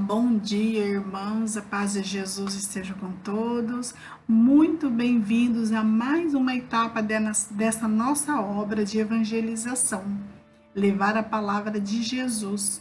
Bom dia, irmãos, a paz de Jesus esteja com todos. Muito bem-vindos a mais uma etapa dessa nossa obra de evangelização, levar a palavra de Jesus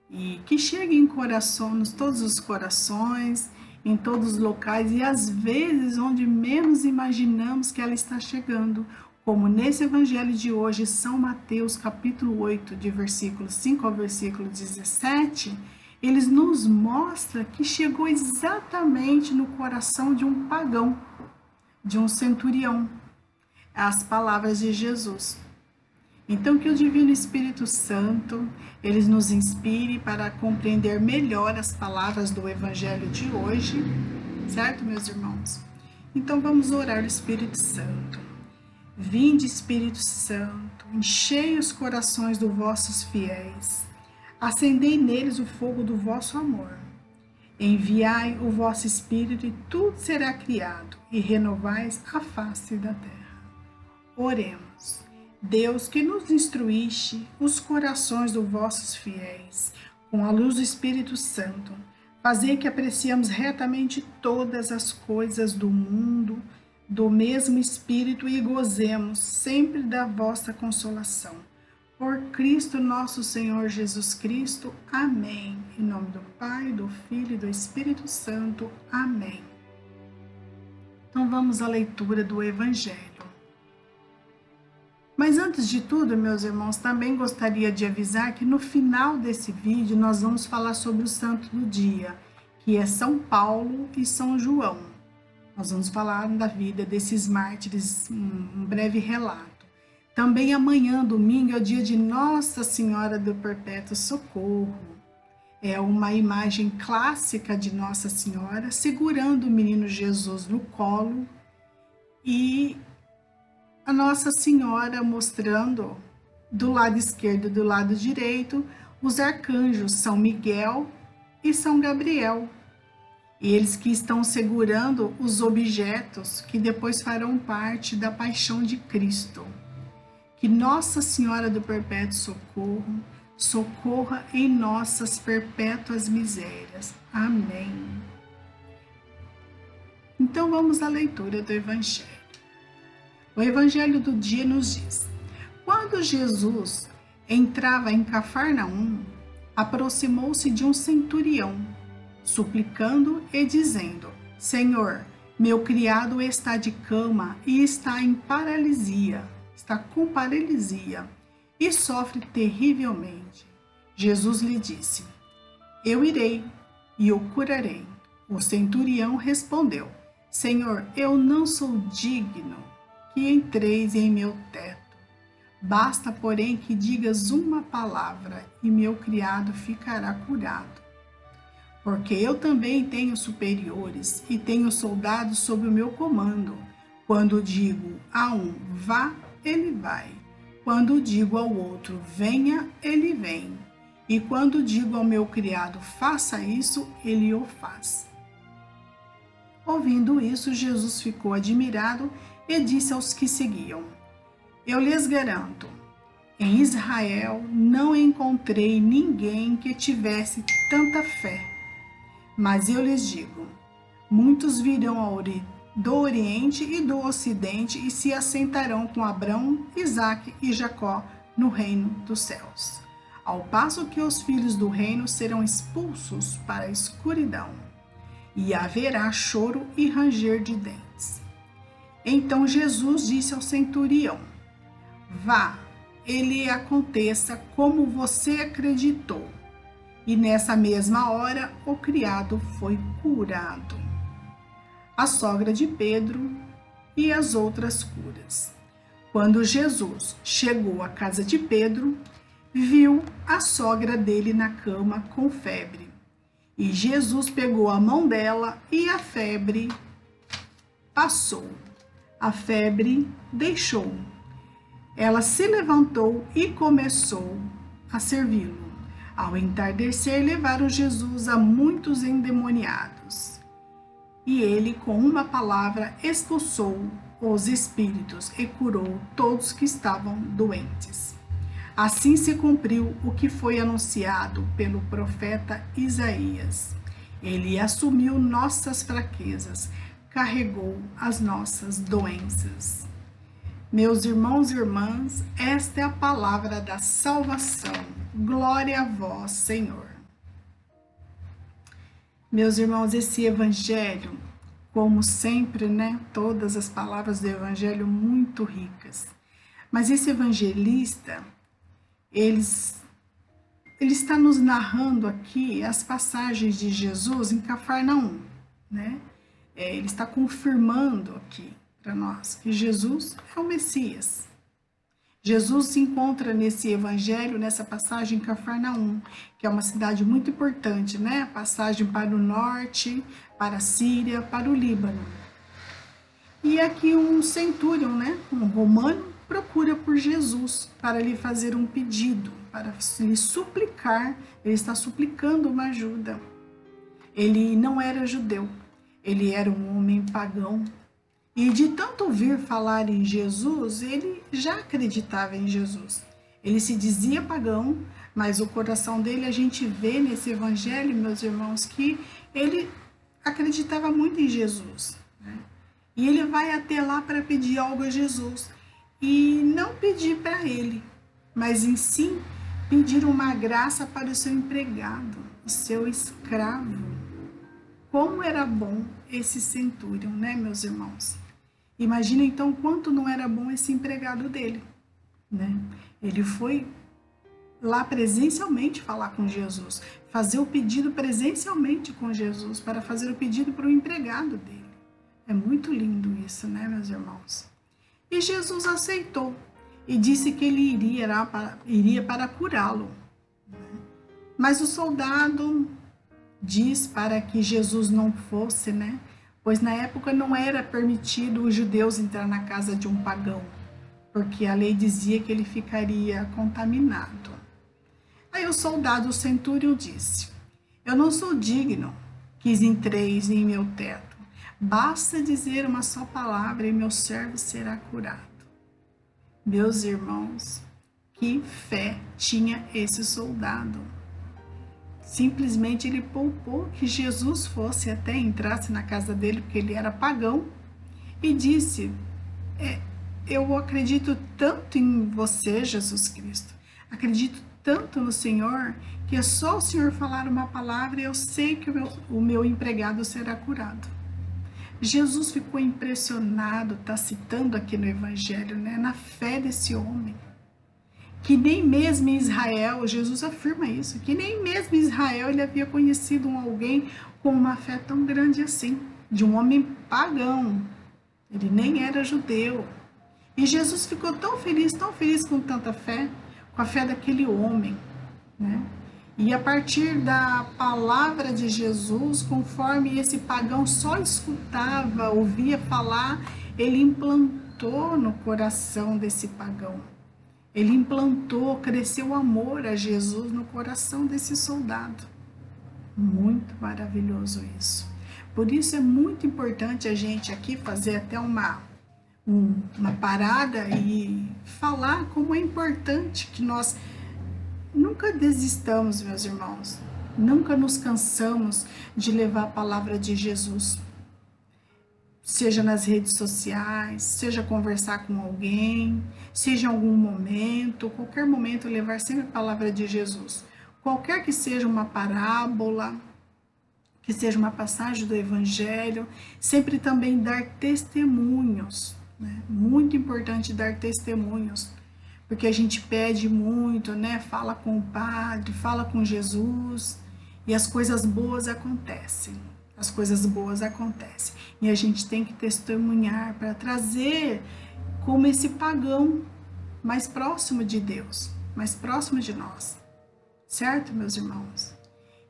e que chegue em corações, todos os corações, em todos os locais e às vezes onde menos imaginamos que ela está chegando, como nesse evangelho de hoje, São Mateus, capítulo 8, de versículo 5 ao versículo 17, eles nos mostram que chegou exatamente no coração de um pagão, de um centurião, as palavras de Jesus. Então, que o Divino Espírito Santo, ele nos inspire para compreender melhor as palavras do evangelho de hoje, certo, meus irmãos? Então, vamos orar ao Espírito Santo. Vinde, Espírito Santo, enchei os corações dos vossos fiéis, acendei neles o fogo do vosso amor. Enviai o vosso Espírito e tudo será criado, e renovais a face da terra. Oremos. Deus, que nos instruíste os corações dos vossos fiéis, com a luz do Espírito Santo, fazei que apreciemos retamente todas as coisas do mundo, do mesmo Espírito, e gozemos sempre da vossa consolação. Por Cristo nosso Senhor Jesus Cristo. Amém. Em nome do Pai, do Filho e do Espírito Santo. Amém. Então vamos à leitura do Evangelho. Mas antes de tudo, meus irmãos, também gostaria de avisar que no final desse vídeo nós vamos falar sobre o santo do dia, que é São Paulo e São João. Nós vamos falar da vida desses mártires, um breve relato. Também amanhã, domingo, é o dia de Nossa Senhora do Perpétuo Socorro. É uma imagem clássica de Nossa Senhora segurando o menino Jesus no colo e a Nossa Senhora mostrando do lado esquerdo e do lado direito os arcanjos São Miguel e São Gabriel. Eles que estão segurando os objetos que depois farão parte da paixão de Cristo. Que Nossa Senhora do Perpétuo Socorro socorra em nossas perpétuas misérias. Amém. Então vamos à leitura do Evangelho. O Evangelho do dia nos diz: quando Jesus entrava em Cafarnaum, aproximou-se de um centurião, suplicando e dizendo: Senhor, meu criado está de cama e está com paralisia e sofre terrivelmente. Jesus lhe disse: Eu irei e o curarei. O centurião respondeu: Senhor, eu não sou digno que entreis em meu teto. Basta, porém, que digas uma palavra e meu criado ficará curado. Porque eu também tenho superiores e tenho soldados sob o meu comando. Quando digo a um, vá, ele vai. Quando digo ao outro, venha, ele vem. E quando digo ao meu criado, faça isso, ele o faz. Ouvindo isso, Jesus ficou admirado e disse aos que seguiam: Eu lhes garanto, em Israel não encontrei ninguém que tivesse tanta fé. Mas eu lhes digo, muitos virão do Oriente e do Ocidente e se assentarão com Abraão, Isaque e Jacó no reino dos céus, ao passo que os filhos do reino serão expulsos para a escuridão, e haverá choro e ranger de dentes. Então Jesus disse ao centurião: Vá, ele aconteça como você acreditou. E nessa mesma hora o criado foi curado. A sogra de Pedro e as outras curas. Quando Jesus chegou à casa de Pedro, viu a sogra dele na cama com febre. E Jesus pegou a mão dela e a febre passou. A febre deixou. Ela se levantou e começou a servi-lo. Ao entardecer, levaram Jesus a muitos endemoniados. E ele, com uma palavra, expulsou os espíritos e curou todos que estavam doentes. Assim se cumpriu o que foi anunciado pelo profeta Isaías. Ele assumiu nossas fraquezas, carregou as nossas doenças. Meus irmãos e irmãs, esta é a palavra da salvação. Glória a vós, Senhor. Meus irmãos, esse evangelho, como sempre, né? Todas as palavras do evangelho muito ricas. Mas esse evangelista, ele está nos narrando aqui as passagens de Jesus em Cafarnaum, né? Ele está confirmando aqui para nós que Jesus é o Messias. Jesus se encontra nesse evangelho, nessa passagem em Cafarnaum, que é uma cidade muito importante, né? Passagem para o norte, para a Síria, para o Líbano. E aqui um centurion, né? Um romano, procura por Jesus para lhe fazer um pedido, para lhe suplicar. Ele está suplicando uma ajuda. Ele não era judeu, ele era um homem pagão. E de tanto ouvir falar em Jesus, ele já acreditava em Jesus. Ele se dizia pagão, mas o coração dele, a gente vê nesse evangelho, meus irmãos, que ele acreditava muito em Jesus, né? E ele vai até lá para pedir algo a Jesus. E não pedir para ele, mas em si pedir uma graça para o seu empregado, o seu escravo. Como era bom esse centurion, né, meus irmãos? Imagina então quanto não era bom esse empregado dele, né? Ele foi lá presencialmente falar com Jesus, fazer o pedido presencialmente com Jesus, para fazer o pedido para o empregado dele. É muito lindo isso, né, meus irmãos? E Jesus aceitou e disse que ele iria para curá-lo. Mas o soldado diz para que Jesus não fosse, né? Pois na época não era permitido os judeus entrar na casa de um pagão, porque a lei dizia que ele ficaria contaminado. Aí o soldado, o centúrio, disse: eu não sou digno que entreis em meu teto. Basta dizer uma só palavra e meu servo será curado. Meus irmãos, que fé tinha esse soldado? Simplesmente ele poupou que Jesus fosse até entrasse na casa dele, porque ele era pagão, e disse: eu acredito tanto em você, Jesus Cristo, acredito tanto no Senhor, que é só o Senhor falar uma palavra e eu sei que o meu empregado será curado. Jesus ficou impressionado, está citando aqui no Evangelho, né, na fé desse homem. Que nem mesmo em Israel, Jesus afirma isso, que nem mesmo em Israel ele havia conhecido alguém com uma fé tão grande assim, de um homem pagão. Ele nem era judeu. E Jesus ficou tão feliz com tanta fé, com a fé daquele homem, né? E a partir da palavra de Jesus, conforme esse pagão só escutava, ouvia falar, ele implantou no coração desse pagão. Ele implantou, cresceu o amor a Jesus no coração desse soldado. Muito maravilhoso isso. Por isso é muito importante a gente aqui fazer até uma parada e falar como é importante que nós nunca desistamos, meus irmãos. Nunca nos cansamos de levar a palavra de Jesus. Seja nas redes sociais, seja conversar com alguém, seja em algum momento, qualquer momento, levar sempre a palavra de Jesus. Qualquer que seja uma parábola, que seja uma passagem do Evangelho, sempre também dar testemunhos, né? Muito importante dar testemunhos, porque a gente pede muito, né? Fala com o Padre, fala com Jesus, e as coisas boas acontecem. As coisas boas acontecem. E a gente tem que testemunhar para trazer como esse pagão mais próximo de Deus, mais próximo de nós. Certo, meus irmãos?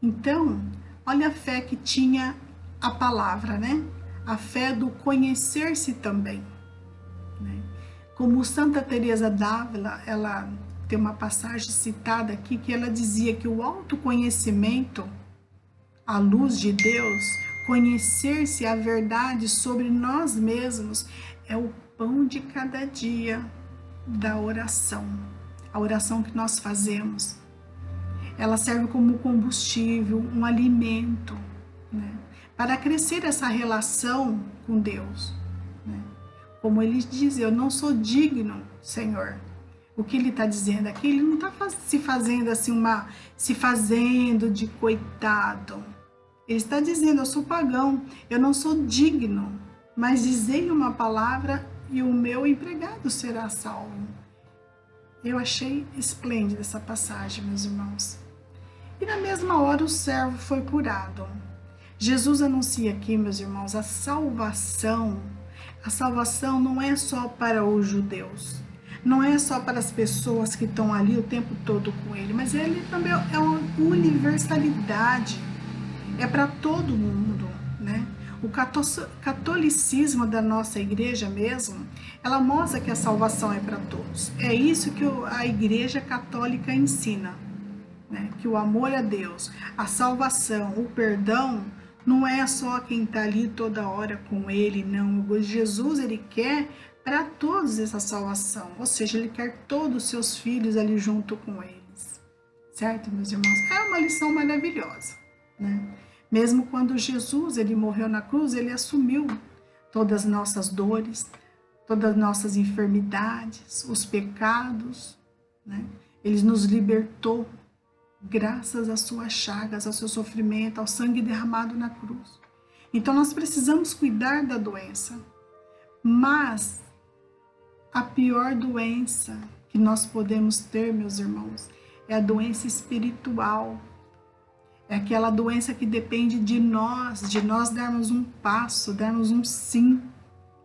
Então, olha a fé que tinha a palavra, né? A fé do conhecer-se também, né? Como Santa Teresa d'Ávila, ela tem uma passagem citada aqui que ela dizia que o autoconhecimento, à luz de Deus, conhecer-se a verdade sobre nós mesmos, é o pão de cada dia da oração. a oração que nós fazemos, ela serve como combustível, um alimento, né? Para crescer essa relação com Deus, né? Como ele diz, eu não sou digno, Senhor. O que ele está dizendo aqui, ele não está se fazendo assim, se fazendo de coitado. Ele está dizendo, eu sou pagão, eu não sou digno, mas dizei uma palavra e o meu empregado será salvo. Eu achei esplêndida essa passagem, meus irmãos. E na mesma hora o servo foi curado. Jesus anuncia aqui, meus irmãos, a salvação. A salvação não é só para os judeus, não é só para as pessoas que estão ali o tempo todo com ele, mas ele também é uma universalidade, é para todo mundo, né? O catolicismo da nossa igreja mesmo, ela mostra que a salvação é para todos. É isso que a igreja católica ensina, né? Que o amor a Deus, a salvação, o perdão, não é só quem está ali toda hora com ele, não. Jesus, ele quer para todos essa salvação, ou seja, ele quer todos os seus filhos ali junto com eles, certo, meus irmãos? É uma lição maravilhosa, né? Mesmo quando Jesus, ele morreu na cruz, ele assumiu todas as nossas dores, todas as nossas enfermidades, os pecados, né? Ele nos libertou graças às suas chagas, ao seu sofrimento, ao sangue derramado na cruz. Então nós precisamos cuidar da doença, mas a pior doença que nós podemos ter, meus irmãos, é a doença espiritual. É aquela doença que depende de nós darmos um passo, darmos um sim,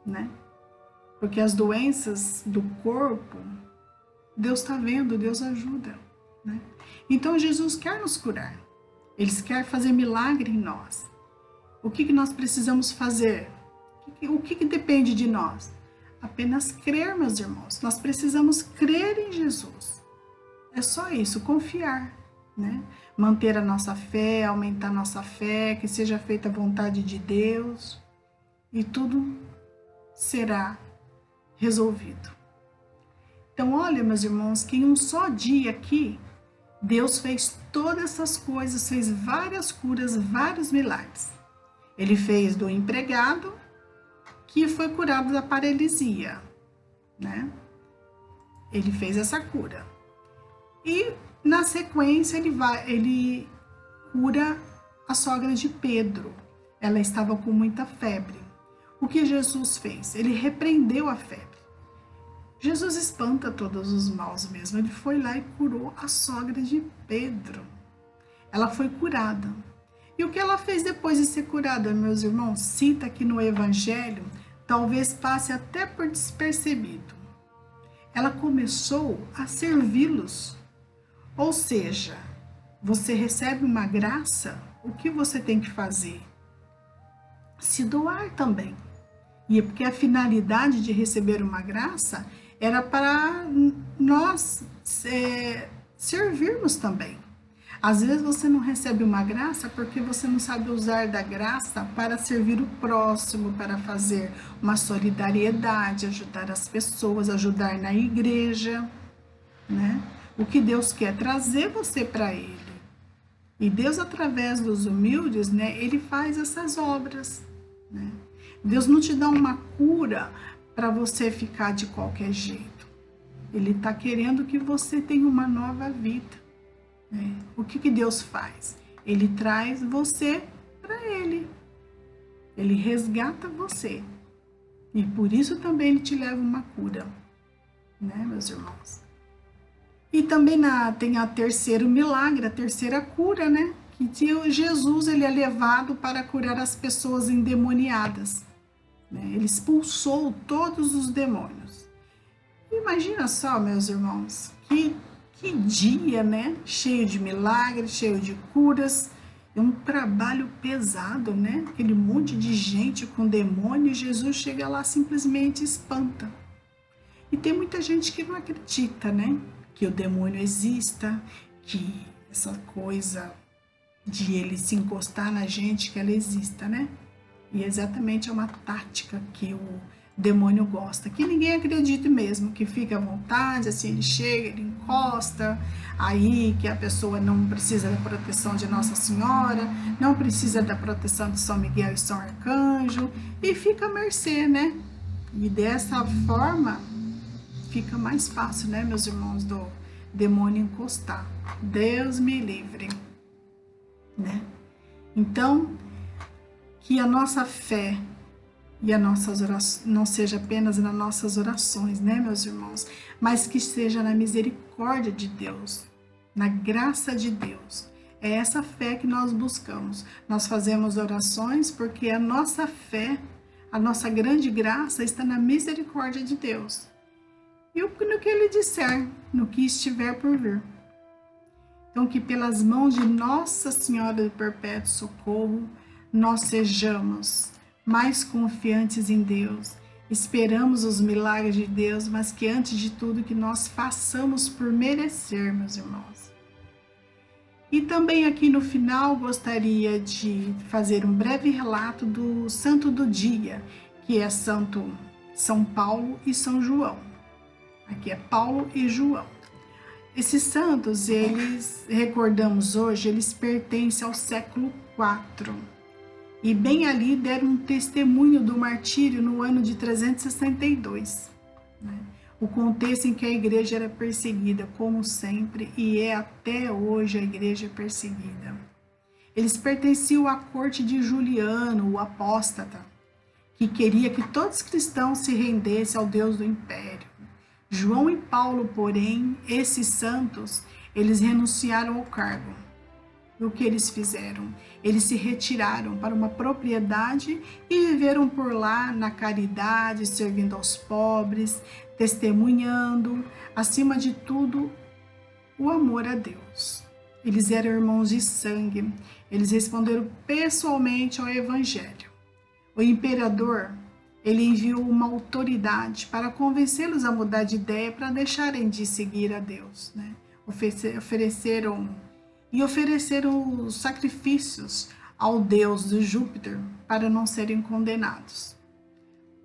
né? Porque as doenças do corpo, Deus está vendo, Deus ajuda, né? Então Jesus quer nos curar, Ele quer fazer milagre em nós. O que nós precisamos fazer? O que depende de nós? Apenas crer, meus irmãos. Nós precisamos crer em Jesus. É só isso, confiar, né? Manter a nossa fé, aumentar a nossa fé, que seja feita a vontade de Deus e tudo será resolvido. Então, olha, meus irmãos, que em um só dia aqui, Deus fez todas essas coisas, fez várias curas, vários milagres. Ele fez do empregado, que foi curado da paralisia, né? Ele fez essa cura. E na sequência ele cura a sogra de Pedro. Ela estava com muita febre. O que Jesus fez? Ele repreendeu a febre. Jesus espanta todos os maus mesmo. Ele foi lá e curou a sogra de Pedro. Ela foi curada. E o que ela fez depois de ser curada, meus irmãos? Cita aqui no Evangelho, talvez passe até por despercebido. Ela começou a servi-los. Ou seja, você recebe uma graça, o que você tem que fazer? Se doar também. E é porque a finalidade de receber uma graça era para nós servirmos também. Às vezes você não recebe uma graça porque você não sabe usar da graça para servir o próximo, para fazer uma solidariedade, ajudar as pessoas, ajudar na igreja, né? O que Deus quer trazer você para Ele. E Deus, através dos humildes, né, Ele faz essas obras, né? Deus não te dá uma cura para você ficar de qualquer jeito. Ele está querendo que você tenha uma nova vida. O que Deus faz? Ele traz você para Ele. Ele resgata você. E por isso também Ele te leva uma cura, né, meus irmãos? E também tem a terceiro milagre, a terceira cura, né? Que Jesus ele é levado para curar as pessoas endemoniadas, né? Ele expulsou todos os demônios. Imagina só, meus irmãos, que dia, né? Cheio de milagres, cheio de curas. É um trabalho pesado, né? Aquele monte de gente com demônio, Jesus chega lá simplesmente espanta. E tem muita gente que não acredita, né? Que o demônio exista, que essa coisa de ele se encostar na gente, que ela exista, né? E exatamente é uma tática que o O demônio gosta que ninguém acredite mesmo, que fica à vontade, assim, ele chega, ele encosta, aí que a pessoa não precisa da proteção de Nossa Senhora, não precisa da proteção de São Miguel e São Arcanjo, e fica à mercê, né? E dessa forma fica mais fácil, né, meus irmãos, do demônio encostar. Deus me livre, né? Então, que a nossa fé e as nossas orações não seja apenas nas nossas orações, né, meus irmãos, mas que seja na misericórdia de Deus, na graça de Deus. É essa fé que nós buscamos. Nós fazemos orações porque a nossa fé, a nossa grande graça está na misericórdia de Deus. E no que Ele disser, no que estiver por vir. Então, que pelas mãos de Nossa Senhora do Perpétuo Socorro, nós sejamos mais confiantes em Deus, esperamos os milagres de Deus, mas que antes de tudo que nós façamos por merecer, meus irmãos. E também aqui no final gostaria de fazer um breve relato do santo do dia, que é Santo São Paulo e São João. Aqui é Paulo e João. Esses santos, eles recordamos hoje, eles pertencem ao século IV. E bem ali deram um testemunho do martírio no ano de 362. Né? O contexto em que a igreja era perseguida, como sempre, e é até hoje a igreja perseguida. Eles pertenciam à corte de Juliano, o apóstata, que queria que todos os cristãos se rendessem ao Deus do império. João e Paulo, porém, esses santos, eles renunciaram ao cargo. E o que eles fizeram? Eles se retiraram para uma propriedade e viveram por lá na caridade, servindo aos pobres, testemunhando, acima de tudo, o amor a Deus. Eles eram irmãos de sangue, eles responderam pessoalmente ao Evangelho. O imperador, ele enviou uma autoridade para convencê-los a mudar de ideia, para deixarem de seguir a Deus, né? Ofereceram os sacrifícios ao deus de Júpiter para não serem condenados.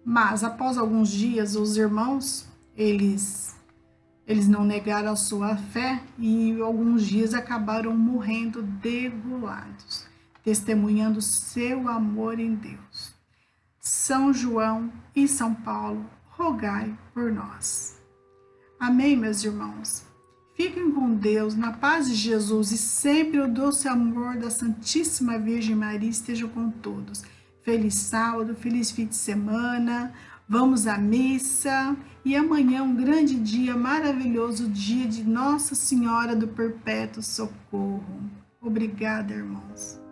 Mas após alguns dias, os irmãos, eles não negaram a sua fé e alguns dias acabaram morrendo degolados, testemunhando seu amor em Deus. São João e São Paulo, rogai por nós. Amém, meus irmãos? Fiquem com Deus, na paz de Jesus, e sempre o doce amor da Santíssima Virgem Maria esteja com todos. Feliz sábado, feliz fim de semana, vamos à missa, e amanhã um grande dia, maravilhoso dia de Nossa Senhora do Perpétuo Socorro. Obrigada, irmãos.